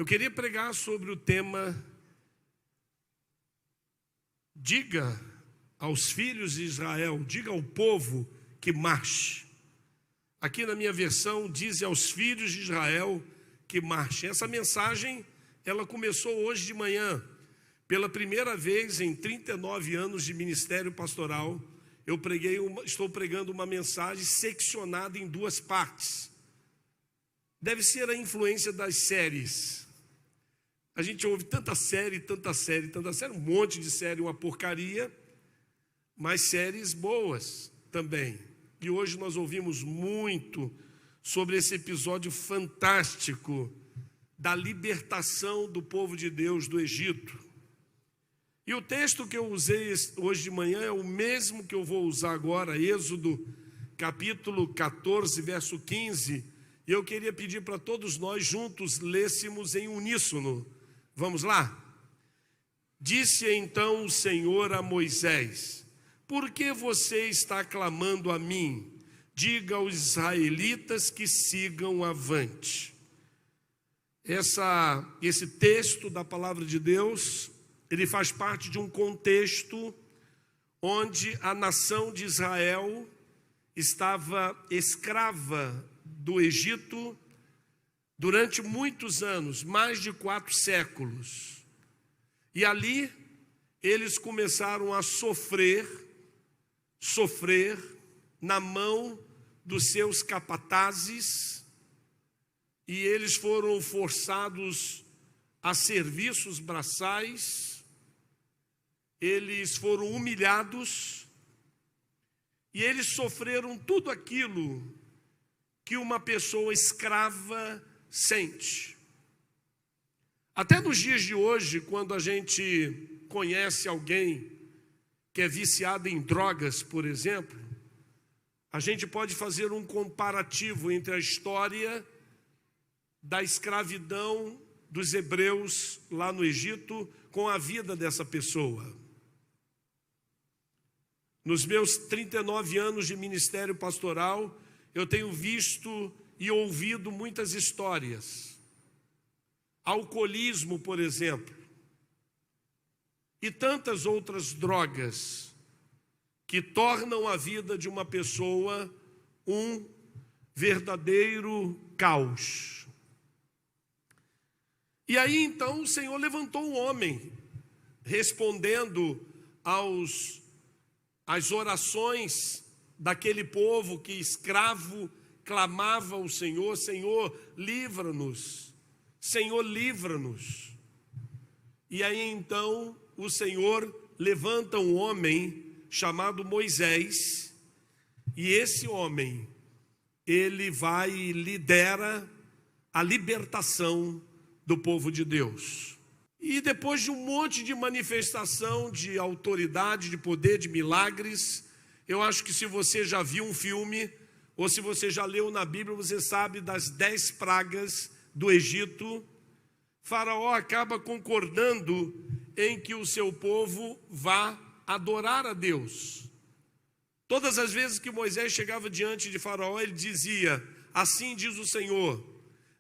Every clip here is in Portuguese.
Eu queria pregar sobre o tema diga aos filhos de Israel, diga ao povo que marche. Aqui na minha versão diz aos filhos de Israel que marchem. Essa mensagem, ela começou hoje de manhã. Pela primeira vez em 39 anos de ministério pastoral, estou pregando uma mensagem seccionada em duas partes. Deve ser a influência das séries. A gente ouve tanta série, um monte de série, uma porcaria, mas séries boas também. E hoje nós ouvimos muito sobre esse episódio fantástico da libertação do povo de Deus do Egito. E o texto que eu usei hoje de manhã é o mesmo que eu vou usar agora, Êxodo capítulo 14, verso 15. E eu queria pedir para todos nós juntos lêssemos em uníssono. Vamos lá? Disse então o Senhor a Moisés: por que você está clamando a mim? Diga aos israelitas que sigam avante. Esse texto da palavra de Deus, ele faz parte de um contexto onde a nação de Israel estava escrava do Egito durante muitos anos, mais de 4 séculos. E ali eles começaram a sofrer na mão dos seus capatazes, e eles foram forçados a serviços braçais, eles foram humilhados, e eles sofreram tudo aquilo que uma pessoa escrava sente. Até nos dias de hoje, quando a gente conhece alguém que é viciado em drogas, por exemplo, a gente pode fazer um comparativo entre a história da escravidão dos hebreus lá no Egito com a vida dessa pessoa. Nos meus 39 anos de ministério pastoral, eu tenho visto e ouvido muitas histórias. Alcoolismo, por exemplo, e tantas outras drogas que tornam a vida de uma pessoa um verdadeiro caos. E aí então o Senhor levantou um homem, respondendo às orações daquele povo que escravo clamava ao Senhor: Senhor, livra-nos, Senhor, livra-nos. E aí então o Senhor levanta um homem chamado Moisés, e esse homem, ele vai e lidera a libertação do povo de Deus. E depois de um monte de manifestação de autoridade, de poder, de milagres, eu acho que se você já viu um filme, ou se você já leu na Bíblia, você sabe das 10 pragas do Egito. Faraó acaba concordando em que o seu povo vá adorar a Deus. Todas as vezes que Moisés chegava diante de Faraó, ele dizia: assim diz o Senhor,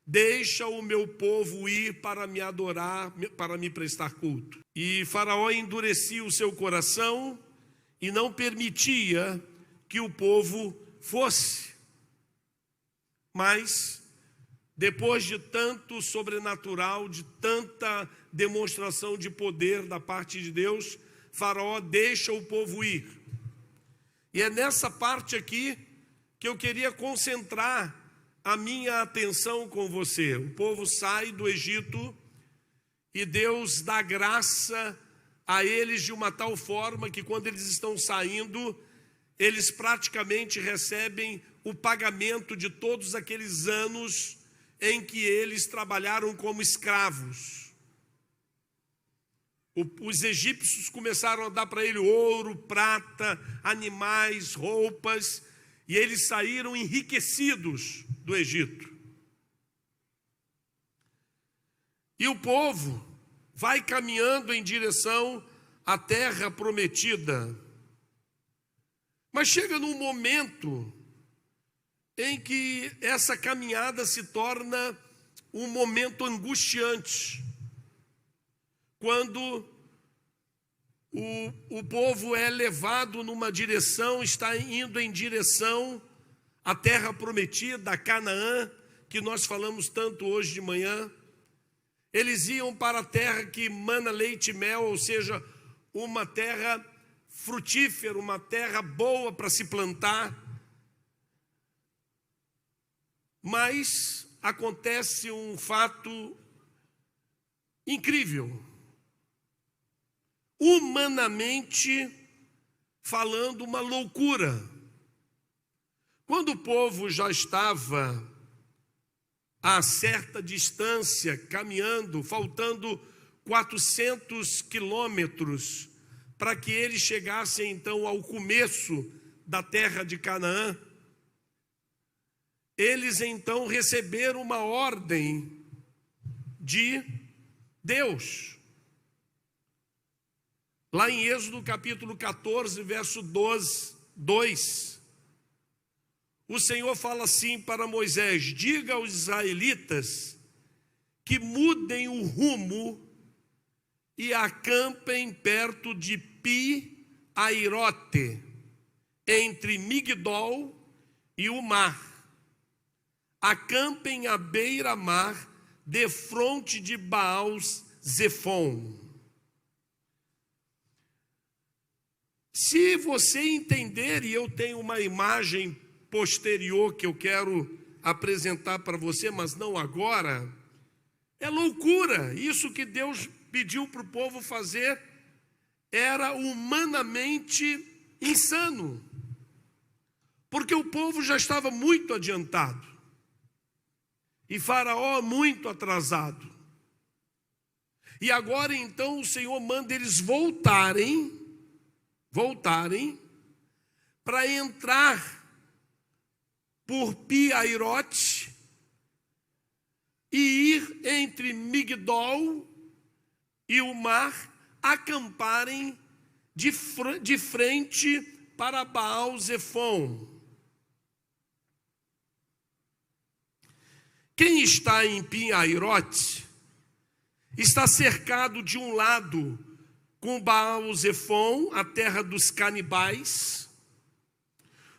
deixa o meu povo ir para me adorar, para me prestar culto. E Faraó endurecia o seu coração e não permitia que o povo fosse. Mas, depois de tanto sobrenatural, de tanta demonstração de poder da parte de Deus, Faraó deixa o povo ir. E é nessa parte aqui que eu queria concentrar a minha atenção com você. O povo sai do Egito e Deus dá graça a eles de uma tal forma que quando eles estão saindo, eles praticamente recebem o pagamento de todos aqueles anos em que eles trabalharam como escravos. Os egípcios começaram a dar para ele ouro, prata, animais, roupas, e eles saíram enriquecidos do Egito. E o povo vai caminhando em direção à terra prometida. Mas chega num momento em que essa caminhada se torna um momento angustiante, quando o povo é levado numa direção, está indo em direção à terra prometida, a Canaã, que nós falamos tanto hoje de manhã. Eles iam para a terra que mana leite e mel, ou seja, uma terra frutífera, uma terra boa para se plantar. Mas acontece um fato incrível. Humanamente falando, uma loucura. Quando o povo já estava a certa distância, caminhando, faltando 400 quilômetros para que eles chegassem então ao começo da terra de Canaã, eles então receberam uma ordem de Deus. Lá em Êxodo capítulo 14, verso 2, o Senhor fala assim para Moisés: diga aos israelitas que mudem o rumo e acampem perto de Pi-Airote, entre Migdol e o mar. Acampem à beira-mar, defronte de Baal-Zefon. Se você entender, e eu tenho uma imagem posterior que eu quero apresentar para você, mas não agora, é loucura. Isso que Deus pediu para o povo fazer era humanamente insano, porque o povo já estava muito adiantado e Faraó muito atrasado. E agora então o Senhor manda eles voltarem para entrar por Pi-Airote e ir entre Migdol e o mar, acamparem de frente para Baal-Zefon. Quem está em Pi-Airote está cercado de um lado com Baal-Zefon, a terra dos canibais,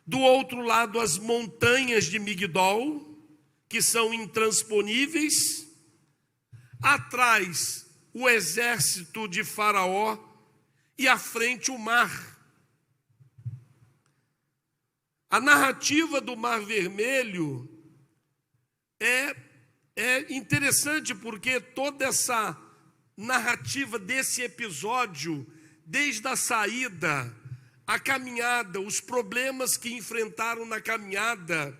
do outro lado as montanhas de Migdol, que são intransponíveis, atrás o exército de Faraó e à frente o mar. A narrativa do Mar Vermelho é interessante, porque toda essa narrativa desse episódio, desde a saída, a caminhada, os problemas que enfrentaram na caminhada,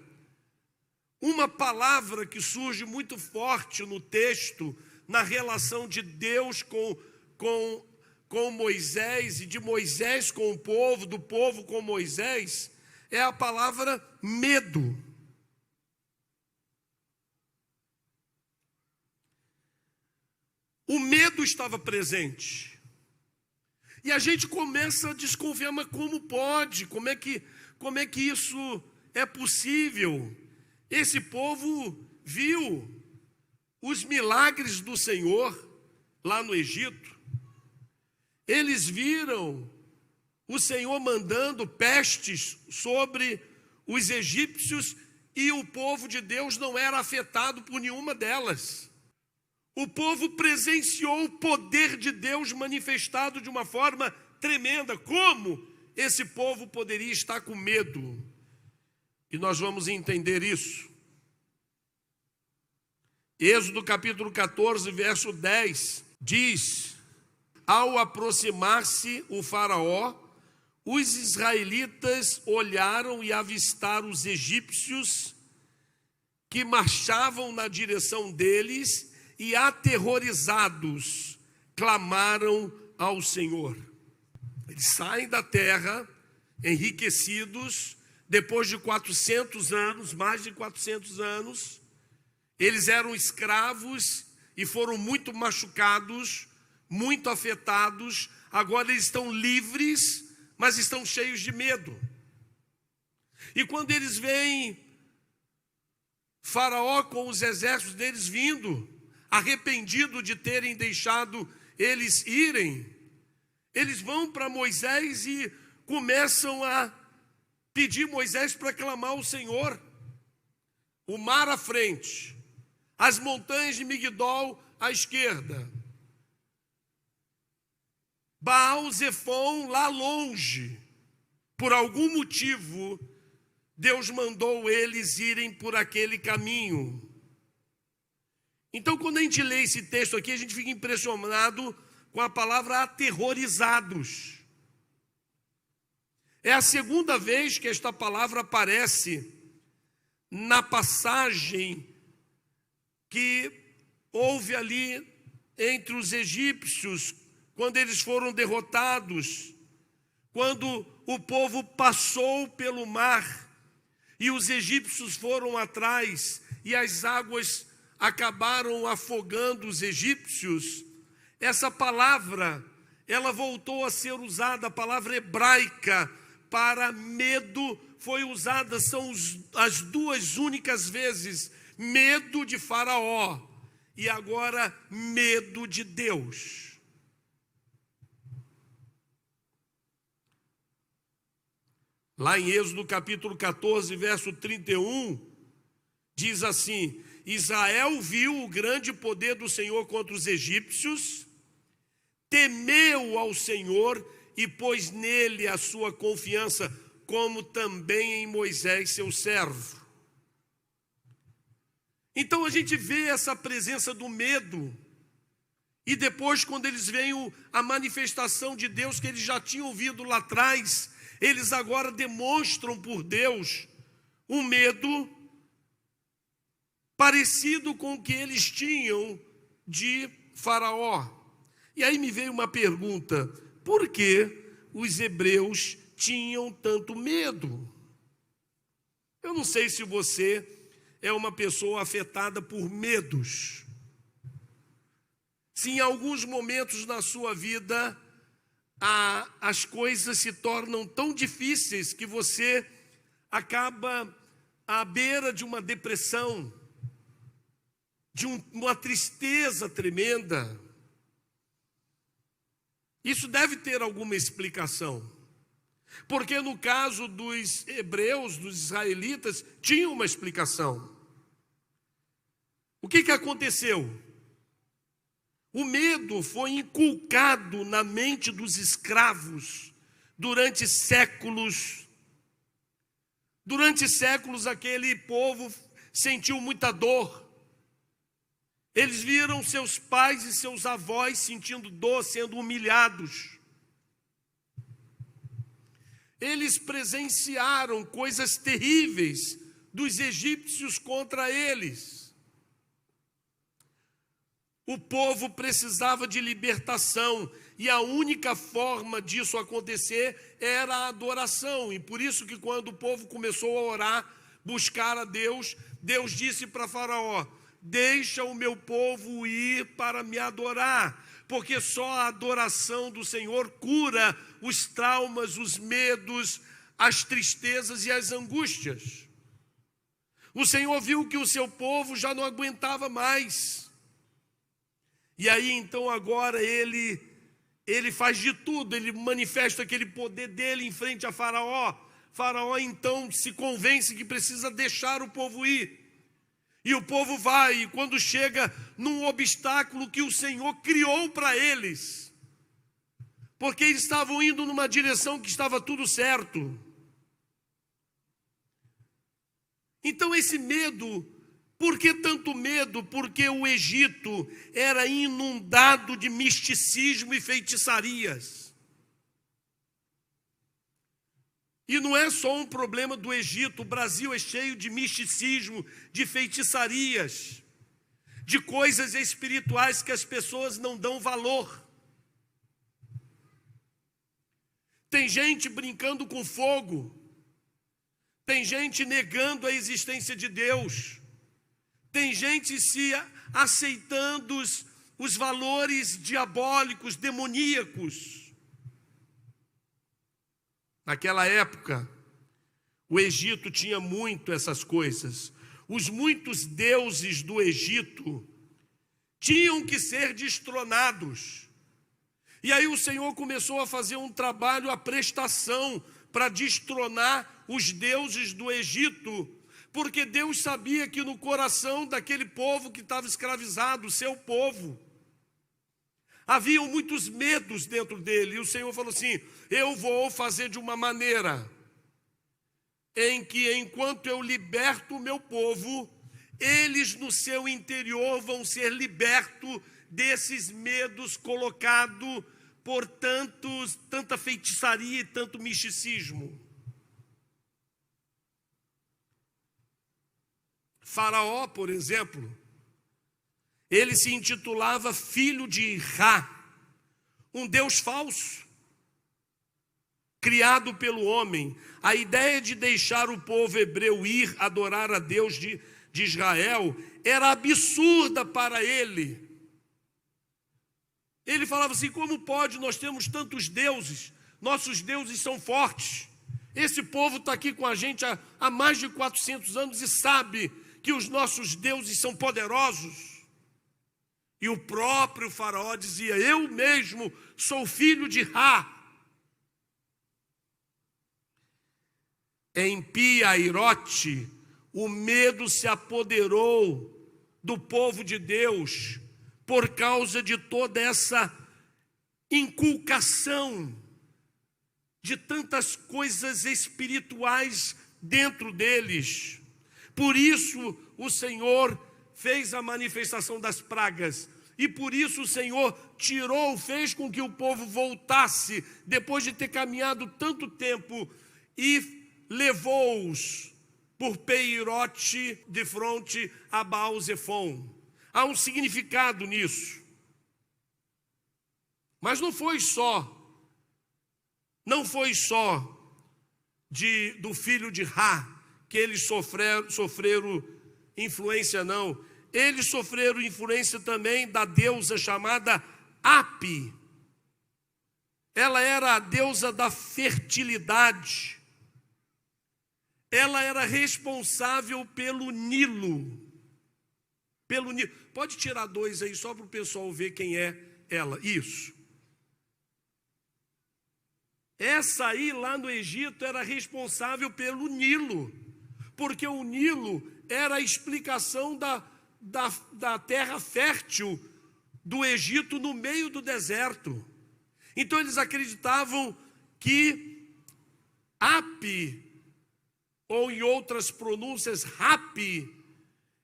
uma palavra que surge muito forte no texto, na relação de Deus com Moisés e de Moisés com o povo, do povo com Moisés, é a palavra medo. O medo estava presente. E a gente começa a desconfiar, mas como pode? Como é que isso é possível? Esse povo viu os milagres do Senhor lá no Egito. Eles viram o Senhor mandando pestes sobre os egípcios e o povo de Deus não era afetado por nenhuma delas. O povo presenciou o poder de Deus manifestado de uma forma tremenda. Como esse povo poderia estar com medo? E nós vamos entender isso. Êxodo capítulo 14, verso 10, diz: ao aproximar-se o Faraó, os israelitas olharam e avistaram os egípcios que marchavam na direção deles, e aterrorizados clamaram ao Senhor. Eles saem da terra enriquecidos, depois de 400 anos, mais de 400 anos, eles eram escravos e foram muito machucados, muito afetados. Agora eles estão livres, mas estão cheios de medo. E quando eles veem Faraó com os exércitos deles vindo, arrependido de terem deixado eles irem, eles vão para Moisés e começam a pedir Moisés para clamar ao Senhor. O mar à frente, as montanhas de Migdol à esquerda, Baal-Zefon lá longe. Por algum motivo, Deus mandou eles irem por aquele caminho. Então, quando a gente lê esse texto aqui, a gente fica impressionado com a palavra aterrorizados. É a segunda vez que esta palavra aparece na passagem que houve ali entre os egípcios, quando eles foram derrotados, quando o povo passou pelo mar e os egípcios foram atrás e as águas acabaram afogando os egípcios. Essa palavra, ela voltou a ser usada, a palavra hebraica para medo foi usada, são as duas únicas vezes, medo de Faraó e agora medo de Deus. Lá em Êxodo capítulo 14, verso 31, diz assim: Israel viu o grande poder do Senhor contra os egípcios, temeu ao Senhor e pôs nele a sua confiança, como também em Moisés, seu servo. Então a gente vê essa presença do medo, e depois, quando eles veem a manifestação de Deus que eles já tinham ouvido lá atrás, eles agora demonstram por Deus um medo parecido com o que eles tinham de Faraó. E aí me veio uma pergunta: por que os hebreus tinham tanto medo? Eu não sei se você é uma pessoa afetada por medos. Se em alguns momentos na sua vida as coisas se tornam tão difíceis que você acaba à beira de uma depressão, de uma tristeza tremenda. Isso deve ter alguma explicação, porque no caso dos hebreus, dos israelitas, tinha uma explicação. O que aconteceu? O medo foi inculcado na mente dos escravos durante séculos. Durante séculos, aquele povo sentiu muita dor. Eles viram seus pais e seus avós sentindo dor, sendo humilhados. Eles presenciaram coisas terríveis dos egípcios contra eles. O povo precisava de libertação, e a única forma disso acontecer era a adoração. E por isso que quando o povo começou a orar, buscar a Deus, Deus disse para Faraó: deixa o meu povo ir para me adorar, porque só a adoração do Senhor cura os traumas, os medos, as tristezas e as angústias. O Senhor viu que o seu povo já não aguentava mais. E aí então agora ele faz de tudo, ele manifesta aquele poder dele em frente a Faraó. Faraó então se convence que precisa deixar o povo ir. E o povo vai, e quando chega num obstáculo que o Senhor criou para eles, porque eles estavam indo numa direção que estava tudo certo. Então esse medo, por que tanto medo? Porque o Egito era inundado de misticismo e feitiçarias. E não é só um problema do Egito, o Brasil é cheio de misticismo, de feitiçarias, de coisas espirituais que as pessoas não dão valor. Tem gente brincando com fogo, tem gente negando a existência de Deus, tem gente se aceitando os valores diabólicos, demoníacos. Naquela época, o Egito tinha muito essas coisas. os muitos deuses do Egito tinham que ser destronados. E aí o Senhor começou a fazer um trabalho, a prestação, para destronar os deuses do Egito, porque Deus sabia que no coração daquele povo que estava escravizado, o seu povo, haviam muitos medos dentro dele. E o Senhor falou assim: eu vou fazer de uma maneira em que, enquanto eu liberto o meu povo, eles no seu interior vão ser libertos desses medos colocados por tanta feitiçaria e tanto misticismo. Faraó, por exemplo, ele se intitulava filho de Ra, um deus falso, criado pelo homem. A ideia de deixar o povo hebreu ir adorar a Deus de Israel era absurda para ele. Ele falava assim: como pode? Nós temos tantos deuses, nossos deuses são fortes. Esse povo está aqui com a gente há mais de 400 anos e sabe que os nossos deuses são poderosos. E o próprio Faraó dizia: eu mesmo sou filho de Ra. Em Pi-Hahirote, o medo se apoderou do povo de Deus por causa de toda essa inculcação de tantas coisas espirituais dentro deles. Por isso o Senhor fez a manifestação das pragas, e por isso o Senhor fez com que o povo voltasse, depois de ter caminhado tanto tempo, e levou-os por Pi-Hahirote de fronte a Baal-Zefon. Há um significado nisso. Mas não foi só do filho de Ra que eles sofreram influência, não. Eles sofreram influência também da deusa chamada Api. Ela era a deusa da fertilidade. Ela era responsável pelo Nilo. Pode tirar 2 aí, só para o pessoal ver quem é ela. Isso. Essa aí, lá no Egito, era responsável pelo Nilo, porque o Nilo era a explicação da terra fértil do Egito no meio do deserto. Então eles acreditavam que Api, ou em outras pronúncias, Rapi,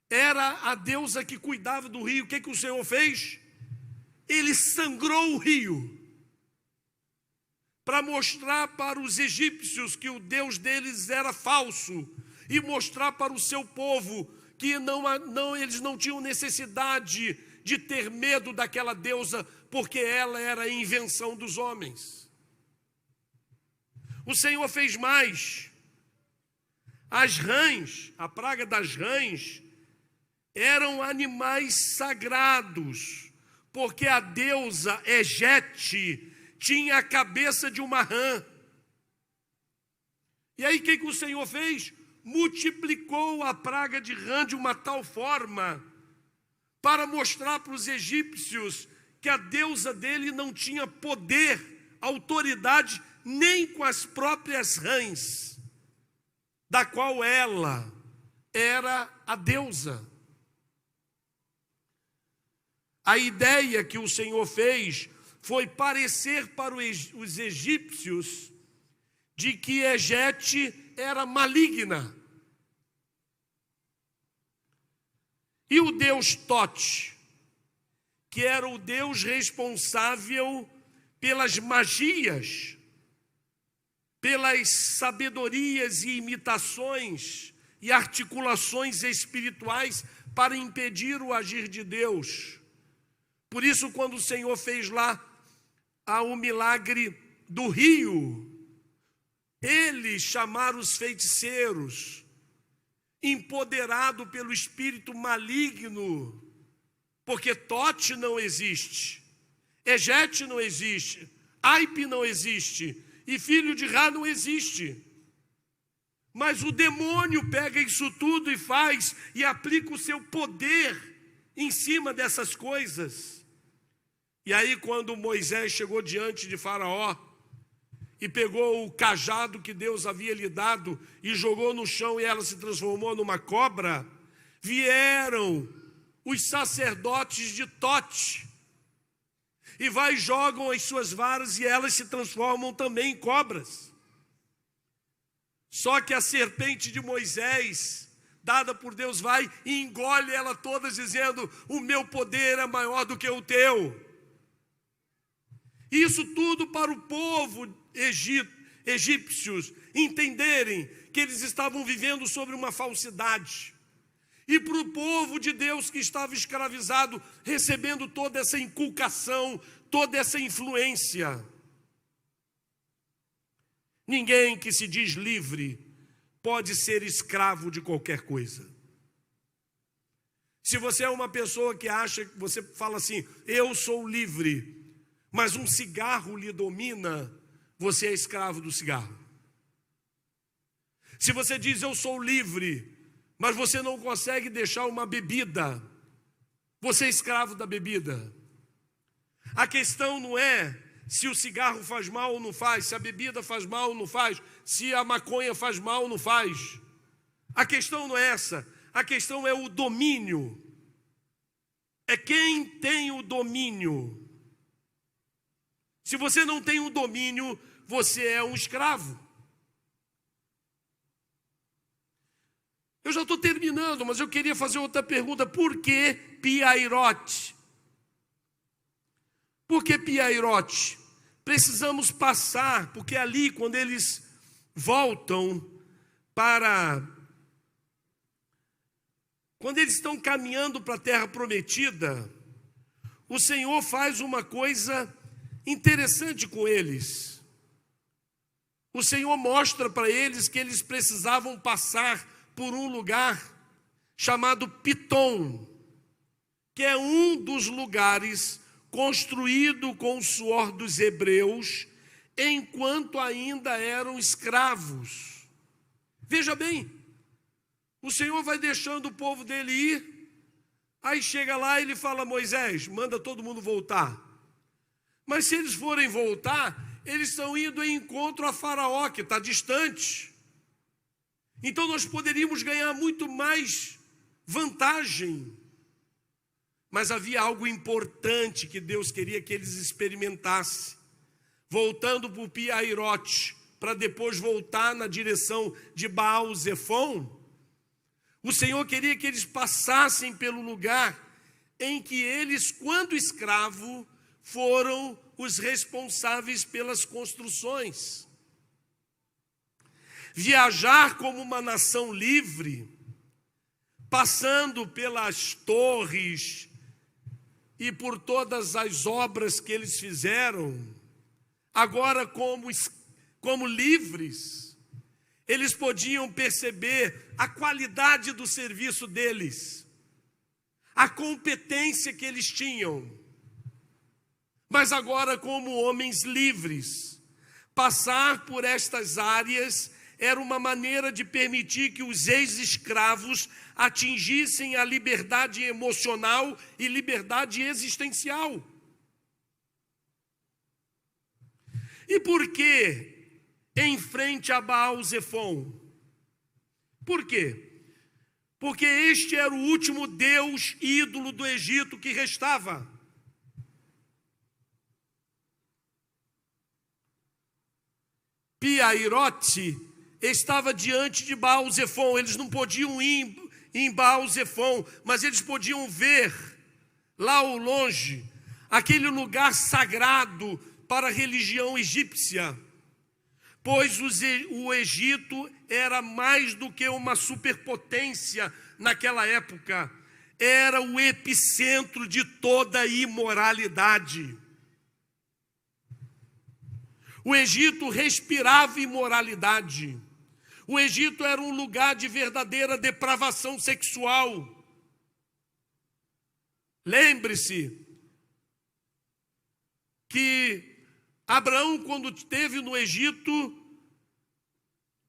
era a deusa que cuidava do rio. O que o Senhor fez? Ele sangrou o rio, para mostrar para os egípcios que o Deus deles era falso, e mostrar para o seu povo que eles não tinham necessidade de ter medo daquela deusa, porque ela era a invenção dos homens. O Senhor fez mais. As rãs, a praga das rãs, eram animais sagrados, porque a deusa Egete tinha a cabeça de uma rã. E aí o que o Senhor fez? Multiplicou a praga de rã de uma tal forma para mostrar para os egípcios que a deusa dele não tinha poder, autoridade, nem com as próprias rãs, da qual ela era a deusa. A ideia que o Senhor fez foi parecer para os egípcios de que Egete era maligna. E o deus Tote, que era o deus responsável pelas magias, pelas sabedorias e imitações e articulações espirituais para impedir o agir de Deus. Por isso, quando o Senhor fez lá o milagre do rio, eles chamaram os feiticeiros, empoderado pelo espírito maligno, porque Tote não existe, Egete não existe, Aipe não existe, e filho de Ra não existe. Mas o demônio pega isso tudo e faz, e aplica o seu poder em cima dessas coisas. E aí, quando Moisés chegou diante de Faraó, e pegou o cajado que Deus havia lhe dado, e jogou no chão, e ela se transformou numa cobra, vieram os sacerdotes de Tote, e jogam as suas varas, e elas se transformam também em cobras. Só que a serpente de Moisés, dada por Deus, vai e engole ela todas, dizendo: o meu poder é maior do que o teu. Isso tudo para o povo egípcios entenderem que eles estavam vivendo sobre uma falsidade. E para o povo de Deus que estava escravizado, recebendo toda essa inculcação, toda essa influência. Ninguém que se diz livre pode ser escravo de qualquer coisa. Se você é uma pessoa que acha, que você fala assim: eu sou livre, mas um cigarro lhe domina, você é escravo do cigarro. Se você diz: eu sou livre, mas você não consegue deixar uma bebida, você é escravo da bebida. A questão não é se o cigarro faz mal ou não faz, se a bebida faz mal ou não faz, se a maconha faz mal ou não faz. A questão não é essa, a questão é o domínio. É quem tem o domínio. Se você não tem o domínio, você é um escravo. Eu já estou terminando, mas eu queria fazer outra pergunta. Por que Piairote? Por que Piairote? Precisamos passar, porque ali, quando eles voltam quando eles estão caminhando para a terra prometida, o Senhor faz uma coisa interessante com eles. O Senhor mostra para eles que eles precisavam passar por um lugar chamado Pitom, que é um dos lugares construído com o suor dos hebreus, enquanto ainda eram escravos. Veja bem, o Senhor vai deixando o povo dele ir, aí chega lá e ele fala: Moisés, manda todo mundo voltar. Mas se eles forem voltar, eles estão indo em encontro a Faraó, que está distante. Então nós poderíamos ganhar muito mais vantagem. Mas havia algo importante que Deus queria que eles experimentassem. Voltando para o Piairote, para depois voltar na direção de Baal-Zefon, o Senhor queria que eles passassem pelo lugar em que eles, quando escravo, foram os responsáveis pelas construções. Viajar como uma nação livre, passando pelas torres e por todas as obras que eles fizeram, agora como livres, eles podiam perceber a qualidade do serviço deles, a competência que eles tinham. Mas agora, como homens livres, passar por estas áreas era uma maneira de permitir que os ex-escravos atingissem a liberdade emocional e liberdade existencial. E por que em frente a Baal-Zefon? Por quê? Porque este era o último deus ídolo do Egito que restava. Piairote estava diante de Baal-Zefon. Eles não podiam ir em Baal-Zefon, mas eles podiam ver lá ao longe aquele lugar sagrado para a religião egípcia, pois o Egito era mais do que uma superpotência naquela época, era o epicentro de toda a imoralidade. O Egito respirava imoralidade. O Egito era um lugar de verdadeira depravação sexual. Lembre-se que Abraão, quando esteve no Egito,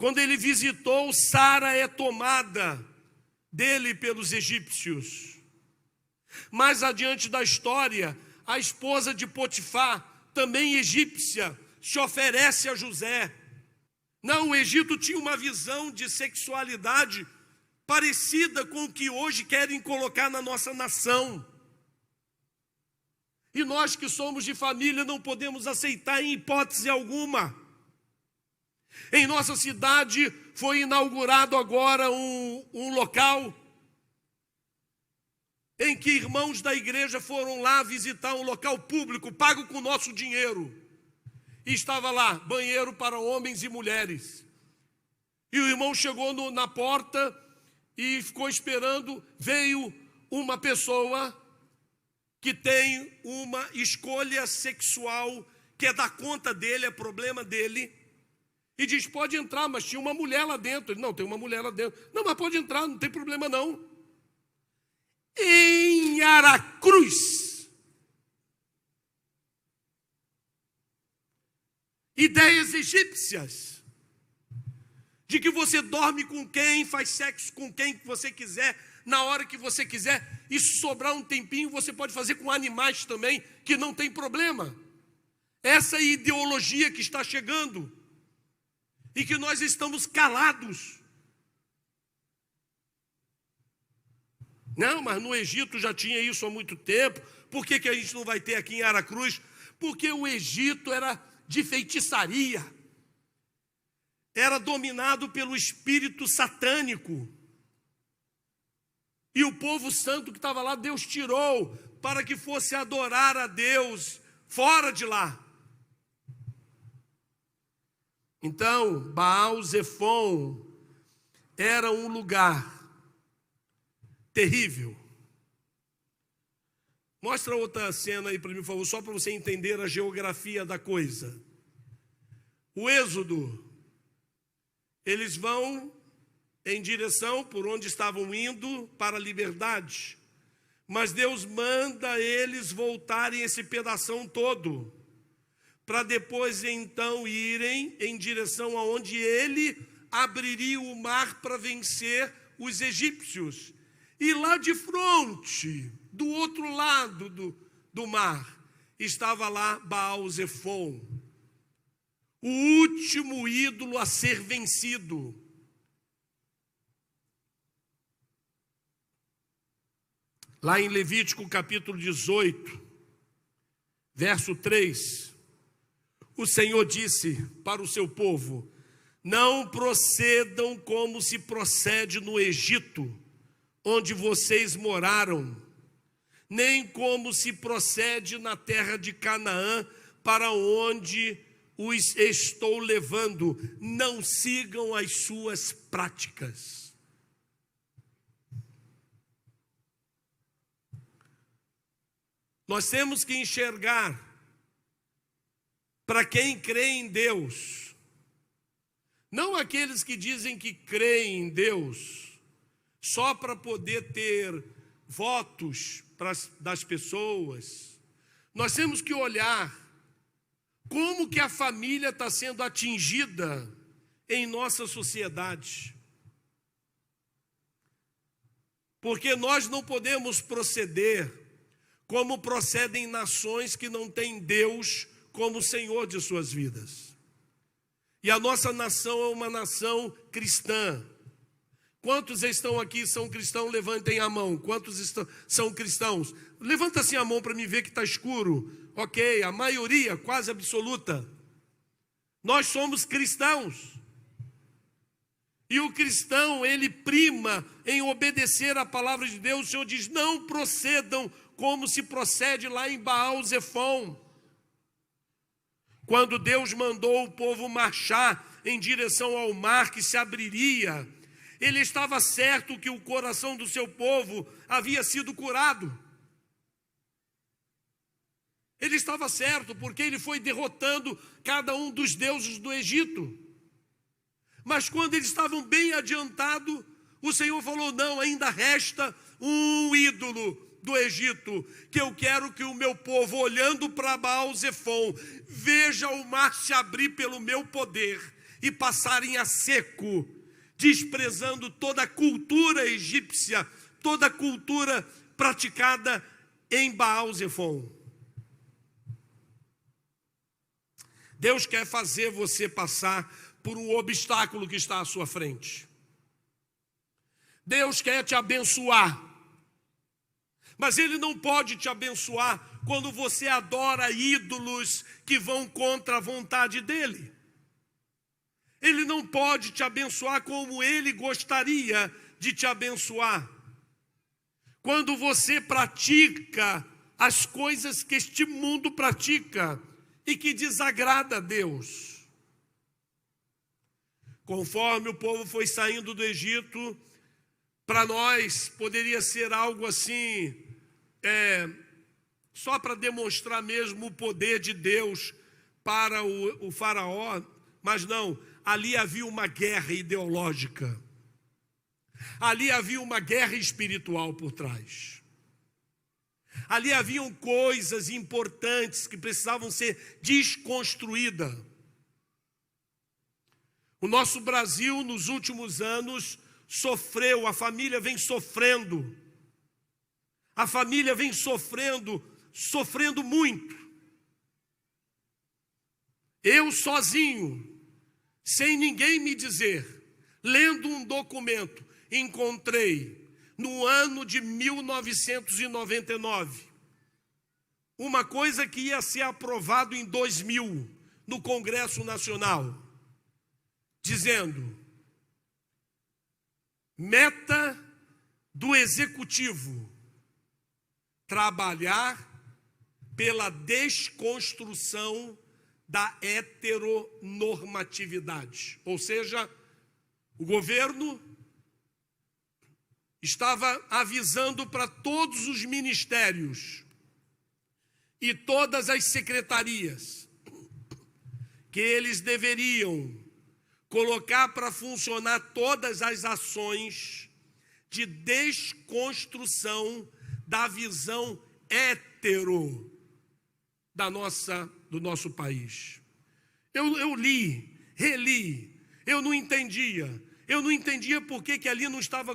Quando ele visitou, Sara é tomada dele pelos egípcios. Mais adiante da história, a esposa de Potifar, também egípcia, se oferece a José. Não, o Egito tinha uma visão de sexualidade parecida com o que hoje querem colocar na nossa nação. E nós que somos de família não podemos aceitar em hipótese alguma. Em nossa cidade foi inaugurado agora um local em que irmãos da igreja foram lá visitar um local público, pago com o nosso dinheiro. E estava lá, banheiro para homens e mulheres. E o irmão chegou na porta e ficou esperando. Veio uma pessoa que tem uma escolha sexual, que é da conta dele, é problema dele. E diz, pode entrar, mas tinha uma mulher lá dentro. Ele, não, tem uma mulher lá dentro. Não, mas pode entrar, não tem problema não. Em Aracruz. Ideias egípcias. De que você dorme com quem, faz sexo com quem que você quiser, na hora que você quiser. E se sobrar um tempinho, você pode fazer com animais também, que não tem problema. Essa é a ideologia que está chegando. E que nós estamos calados. Não, mas no Egito já tinha isso há muito tempo. Por que a gente não vai ter aqui em Aracruz? Porque o Egito era de feitiçaria. Era dominado pelo espírito satânico. E o povo santo que estava lá, Deus tirou para que fosse adorar a Deus fora de lá. Então, Baal-Zefon era um lugar terrível. Mostra outra cena aí para mim, por favor, só para você entender a geografia da coisa. O Êxodo, eles vão em direção por onde estavam indo para a liberdade. Mas Deus manda eles voltarem esse pedação todo, para depois então irem em direção aonde ele abriria o mar para vencer os egípcios. E lá de frente, do outro lado do mar, estava lá Baal-Zefon, o último ídolo a ser vencido. Lá em Levítico capítulo 18, verso 3, o Senhor disse para o seu povo, não procedam como se procede no Egito, onde vocês moraram, nem como se procede na terra de Canaã, para onde os estou levando. Não sigam as suas práticas. Nós temos que enxergar, para quem crê em Deus, não aqueles que dizem que creem em Deus, só para poder ter votos das pessoas. Nós temos que olhar como que a família está sendo atingida em nossa sociedade. Porque nós não podemos proceder como procedem nações que não têm Deus como Senhor de suas vidas. E a nossa nação é uma nação cristã. Quantos estão aqui são cristãos? Levantem a mão. Quantos são cristãos? Levanta assim a mão para me ver que está escuro. Ok, a maioria, quase absoluta. Nós somos cristãos. E o cristão, ele prima em obedecer a palavra de Deus. O Senhor diz, não procedam como se procede lá em Baal-Zefon. Quando Deus mandou o povo marchar em direção ao mar que se abriria, ele estava certo que o coração do seu povo havia sido curado. Ele estava certo, porque ele foi derrotando cada um dos deuses do Egito. Mas quando eles estavam bem adiantados, o Senhor falou, não, ainda resta um ídolo do Egito, que eu quero que o meu povo, olhando para Baal-Zefon, veja o mar se abrir pelo meu poder, e passarem a seco, desprezando toda a cultura egípcia, toda a cultura praticada em Baal-Zefon. Deus quer fazer você passar por um obstáculo que está à sua frente. Deus quer te abençoar, mas Ele não pode te abençoar quando você adora ídolos que vão contra a vontade dEle. Ele não pode te abençoar como Ele gostaria de te abençoar. Quando você pratica as coisas que este mundo pratica e que desagrada a Deus. Conforme o povo foi saindo do Egito, para nós poderia ser algo assim, só para demonstrar mesmo o poder de Deus para o faraó, mas não, ali havia uma guerra ideológica, ali havia uma guerra espiritual por trás. Ali haviam coisas importantes que precisavam ser desconstruídas. O nosso Brasil, nos últimos anos, sofreu, a família vem sofrendo. A família vem sofrendo muito. Eu sozinho, sem ninguém me dizer, lendo um documento, encontrei no ano de 1999, uma coisa que ia ser aprovado em 2000 no Congresso Nacional, dizendo: meta do Executivo, trabalhar pela desconstrução da heteronormatividade. Ou seja, o governo estava avisando para todos os ministérios e todas as secretarias que eles deveriam colocar para funcionar todas as ações de desconstrução da visão hétero do nosso país. Eu li, reli, eu não entendia por que ali não estava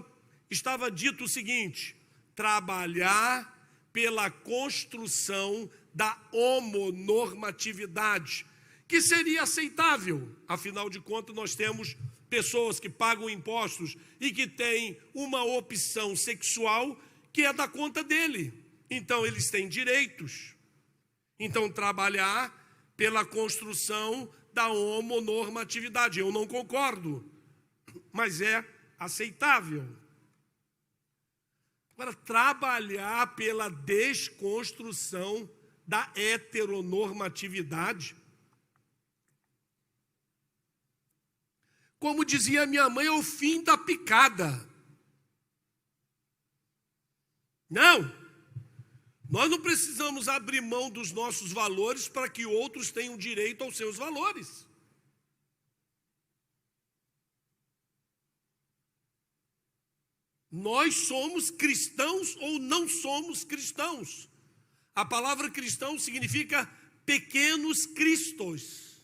dito o seguinte: trabalhar pela construção da homonormatividade, que seria aceitável. Afinal de contas, nós temos pessoas que pagam impostos e que têm uma opção sexual que é da conta dele. Então, eles têm direitos. Então, trabalhar pela construção da homonormatividade. Eu não concordo, mas é aceitável. Agora, trabalhar pela desconstrução da heteronormatividade. Como dizia minha mãe, é o fim da picada. Não, nós não precisamos abrir mão dos nossos valores para que outros tenham direito aos seus valores. Nós somos cristãos ou não somos cristãos. A palavra cristão significa pequenos cristos.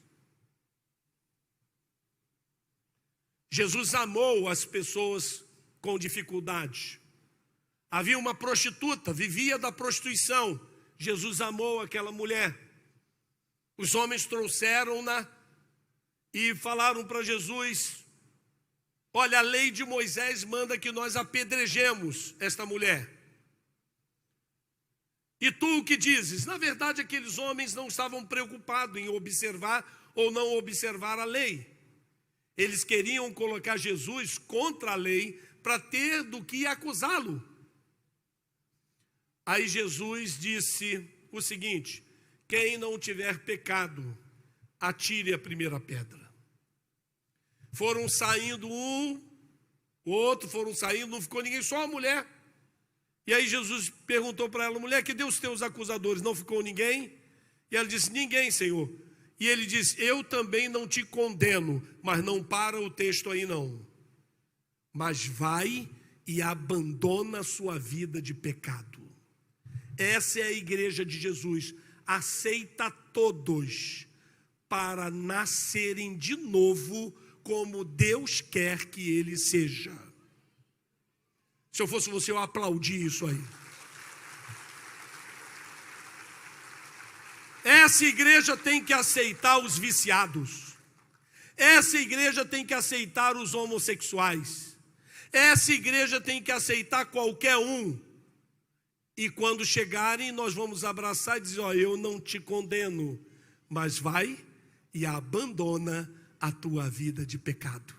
Jesus amou as pessoas com dificuldade. Havia uma prostituta, vivia da prostituição. Jesus amou aquela mulher. Os homens trouxeram-na e falaram para Jesus: olha, a lei de Moisés manda que nós apedrejemos esta mulher. E tu o que dizes? Na verdade, aqueles homens não estavam preocupados em observar ou não observar a lei. Eles queriam colocar Jesus contra a lei para ter do que acusá-lo. Aí Jesus disse o seguinte: quem não tiver pecado, atire a primeira pedra. Foram saindo um, o outro, foram saindo, não ficou ninguém, só a mulher. E aí Jesus perguntou para ela: mulher, que deu os teus acusadores? Não ficou ninguém? E ela disse: ninguém, Senhor. E ele disse: eu também não te condeno, mas não para o texto aí não. Mas vai e abandona a sua vida de pecado. Essa é a igreja de Jesus. Aceita todos para nascerem de novo como Deus quer que ele seja. Se eu fosse você, eu aplaudi isso aí. Essa igreja tem que aceitar os viciados. Essa igreja tem que aceitar os homossexuais. Essa igreja tem que aceitar qualquer um. E quando chegarem, nós vamos abraçar e dizer: ó, eu não te condeno, mas vai e abandona a tua vida de pecado.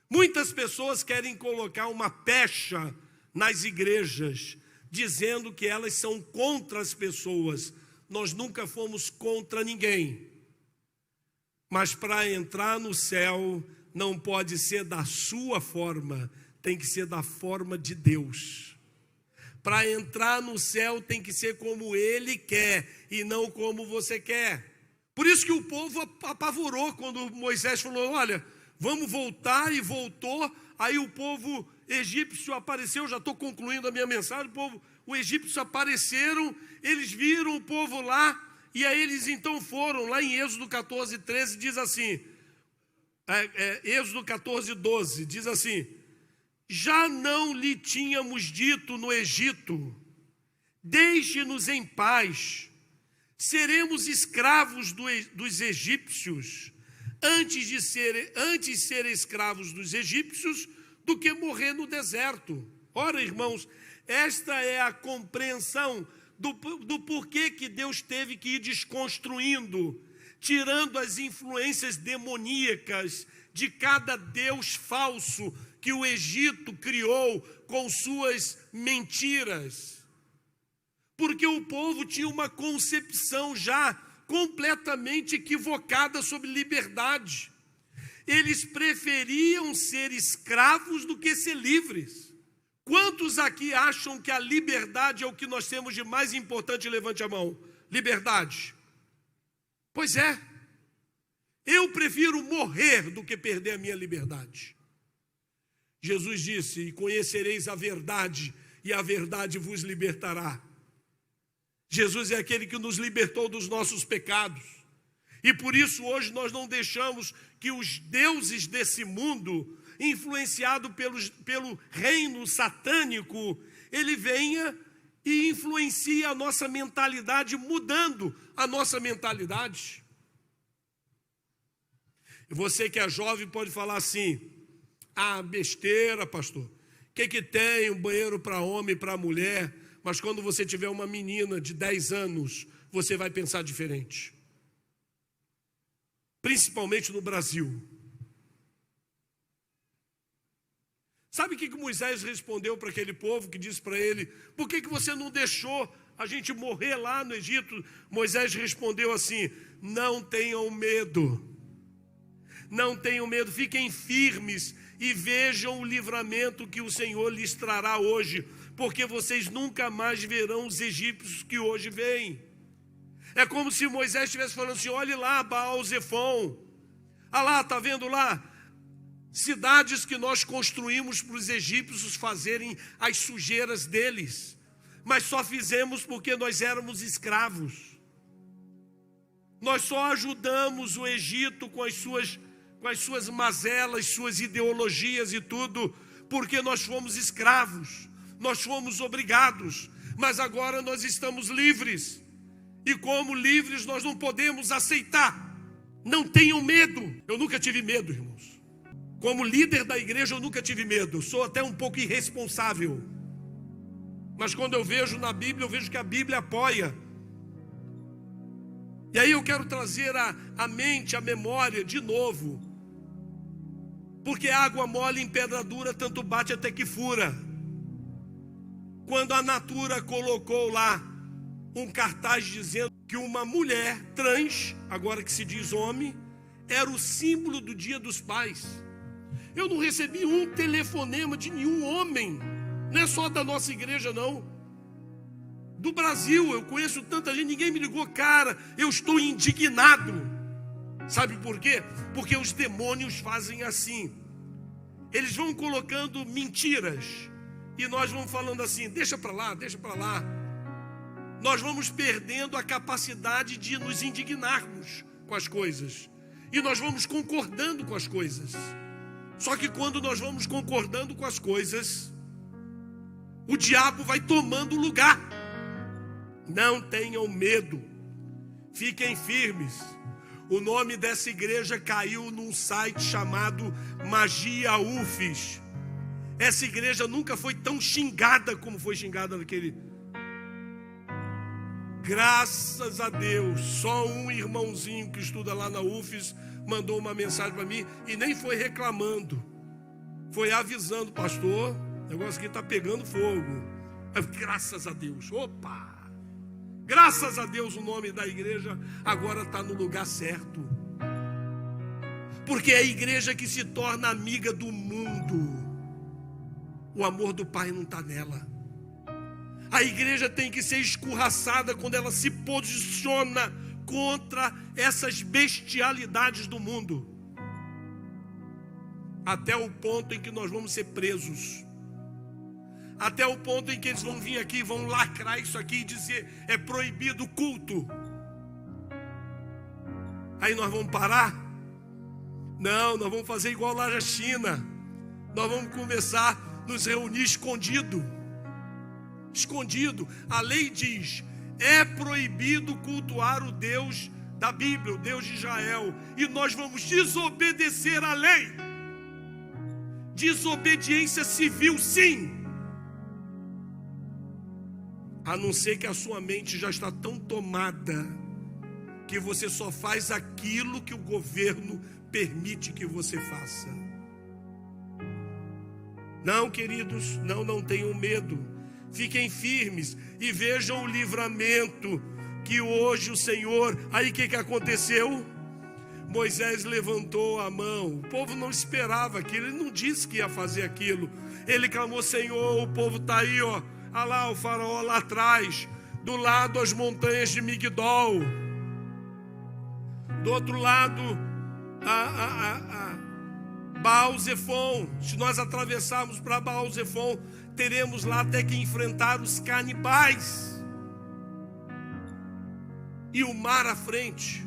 Muitas pessoas querem colocar uma pecha nas igrejas, dizendo que elas são contra as pessoas. Nós nunca fomos contra ninguém. Mas para entrar no céu, não pode ser da sua forma, tem que ser da forma de Deus. Para entrar no céu tem que ser como Ele quer e não como você quer. Por isso que o povo apavorou quando Moisés falou: olha, vamos voltar, e voltou. Aí o povo egípcio apareceu, já estou concluindo a minha mensagem, os egípcios apareceram, eles viram o povo lá, e aí eles então foram, lá em Êxodo 14, 13, diz assim, Êxodo 14, 12, diz assim: já não lhe tínhamos dito no Egito, deixe-nos em paz, seremos escravos dos egípcios, antes ser escravos dos egípcios, do que morrer no deserto. Ora, irmãos, esta é a compreensão do porquê que Deus teve que ir desconstruindo, tirando as influências demoníacas de cada deus falso que o Egito criou com suas mentiras. Porque o povo tinha uma concepção já completamente equivocada sobre liberdade. Eles preferiam ser escravos do que ser livres. Quantos aqui acham que a liberdade é o que nós temos de mais importante? Levante a mão. Liberdade. Pois é. Eu prefiro morrer do que perder a minha liberdade. Jesus disse: e conhecereis a verdade, e a verdade vos libertará. Jesus é aquele que nos libertou dos nossos pecados. E por isso hoje nós não deixamos que os deuses desse mundo, influenciado pelo reino satânico, ele venha e influencie a nossa mentalidade, mudando a nossa mentalidade. E você que é jovem pode falar assim: ah, besteira, pastor. O que tem um banheiro para homem e para mulher? Mas quando você tiver uma menina de 10 anos, você vai pensar diferente. Principalmente no Brasil. Sabe o que Moisés respondeu para aquele povo que disse para ele: por que você não deixou a gente morrer lá no Egito? Moisés respondeu assim: não tenham medo. Não tenham medo, fiquem firmes e vejam o livramento que o Senhor lhes trará hoje, porque vocês nunca mais verão os egípcios que hoje vêm. É como se Moisés estivesse falando assim: olhe lá, Baal-Zefon, ah lá, está vendo lá? Cidades que nós construímos para os egípcios fazerem as sujeiras deles, mas só fizemos porque nós éramos escravos. Nós só ajudamos o Egito com as suas mazelas, suas ideologias e tudo, porque nós fomos escravos, nós fomos obrigados, mas agora nós estamos livres, e como livres nós não podemos aceitar. Não tenham medo. Eu nunca tive medo, irmãos. Como líder da igreja eu nunca tive medo, eu sou até um pouco irresponsável, mas quando eu vejo na Bíblia, eu vejo que a Bíblia apoia. E aí eu quero trazer a mente, a memória de novo, porque água mole em pedra dura tanto bate até que fura. Quando a Natura colocou lá um cartaz dizendo que uma mulher trans, agora que se diz homem, era o símbolo do Dia dos Pais, eu não recebi um telefonema de nenhum homem, não é só da nossa igreja não, do Brasil. Eu conheço tanta gente, ninguém me ligou. Cara, eu estou indignado. Sabe por quê? Porque os demônios fazem assim, eles vão colocando mentiras, e nós vamos falando assim: deixa para lá, deixa para lá. Nós vamos perdendo a capacidade de nos indignarmos com as coisas. E nós vamos concordando com as coisas. Só que quando nós vamos concordando com as coisas, o diabo vai tomando lugar. Não tenham medo. Fiquem firmes. O nome dessa igreja caiu num site chamado Magia UFES. Essa igreja nunca foi tão xingada como foi xingada naquele. Graças a Deus, só um irmãozinho que estuda lá na UFES mandou uma mensagem para mim e nem foi reclamando. Foi avisando, pastor, o negócio aqui está pegando fogo. Graças a Deus, opa! Graças a Deus o nome da igreja agora está no lugar certo. Porque é a igreja que se torna amiga do mundo. O amor do Pai não está nela. A igreja tem que ser escorraçada quando ela se posiciona contra essas bestialidades do mundo. Até o ponto em que nós vamos ser presos. Até o ponto em que eles vão vir aqui, vão lacrar isso aqui e dizer, é proibido o culto. Aí nós vamos parar? Não, nós vamos fazer igual lá na China. Nós vamos começar a nos reunir escondido. Escondido. A lei diz, é proibido cultuar o Deus da Bíblia, o Deus de Israel. E nós vamos desobedecer a lei. Desobediência civil, sim. A não ser que a sua mente já está tão tomada que você só faz aquilo que o governo permite que você faça. Não, queridos, não tenham medo. Fiquem firmes e vejam o livramento que hoje o Senhor... Aí o que aconteceu? Moisés levantou a mão. O povo não esperava aquilo, ele não disse que ia fazer aquilo. Ele clamou, Senhor, o povo está aí, ó. Olha lá o faraó lá atrás, do lado as montanhas de Migdol, do outro lado Baal-Zefon. Se nós atravessarmos para Baal-Zefon, teremos lá até que enfrentar os canibais e o mar à frente.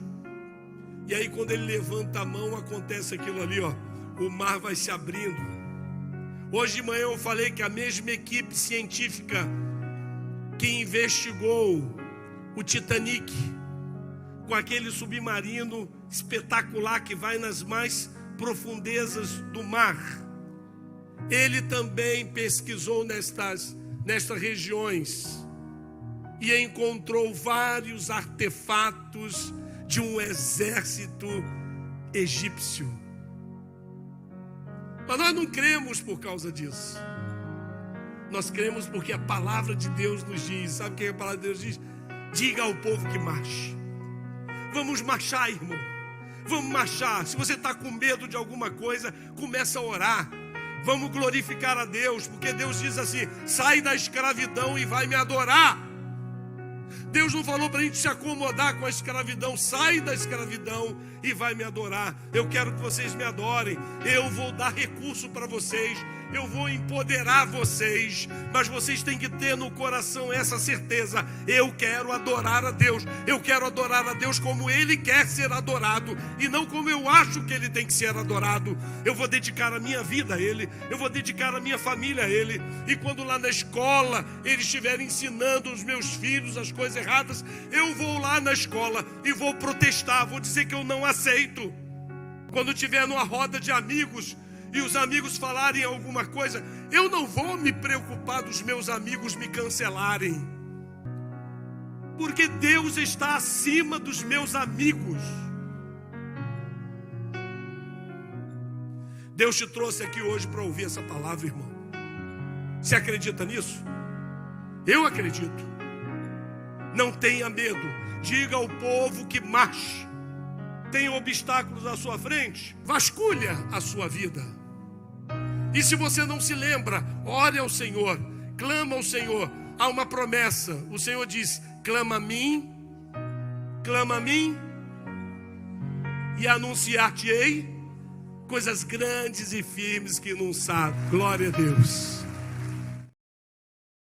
E aí quando ele levanta a mão, acontece aquilo ali, ó, o mar vai se abrindo. Hoje de manhã eu falei que a mesma equipe científica que investigou o Titanic, com aquele submarino espetacular que vai nas mais profundezas do mar, ele também pesquisou nestas regiões e encontrou vários artefatos de um exército egípcio. Mas nós não cremos por causa disso. Nós cremos porque a palavra de Deus nos diz. Sabe o que a palavra de Deus diz? Diga ao povo que marche. Vamos marchar, irmão. Vamos marchar. Se você está com medo de alguma coisa, começa a orar. Vamos glorificar a Deus, porque Deus diz assim, sai da escravidão e vai me adorar. Deus não falou para a gente se acomodar com a escravidão. Sai da escravidão e vai me adorar. Eu quero que vocês me adorem. Eu vou dar recurso para vocês. Eu vou empoderar vocês. Mas vocês têm que ter no coração essa certeza. Eu quero adorar a Deus. Eu quero adorar a Deus como Ele quer ser adorado, e não como eu acho que Ele tem que ser adorado. Eu vou dedicar a minha vida a Ele. Eu vou dedicar a minha família a Ele. E quando lá na escola eles estiverem ensinando os meus filhos as coisas erradas, eu vou lá na escola e vou protestar. Vou dizer que eu não aceito. Quando estiver numa roda de amigos e os amigos falarem alguma coisa, eu não vou me preocupar dos meus amigos me cancelarem, porque Deus está acima dos meus amigos. Deus te trouxe aqui hoje para ouvir essa palavra, irmão. Você acredita nisso? Eu acredito. Não tenha medo. Diga ao povo que marche. Tem obstáculos à sua frente? Vasculha a sua vida. E se você não se lembra, ore ao Senhor, clama ao Senhor. Há uma promessa. O Senhor diz, clama a mim, e anunciar-te-ei coisas grandes e firmes que não sabe. Glória a Deus.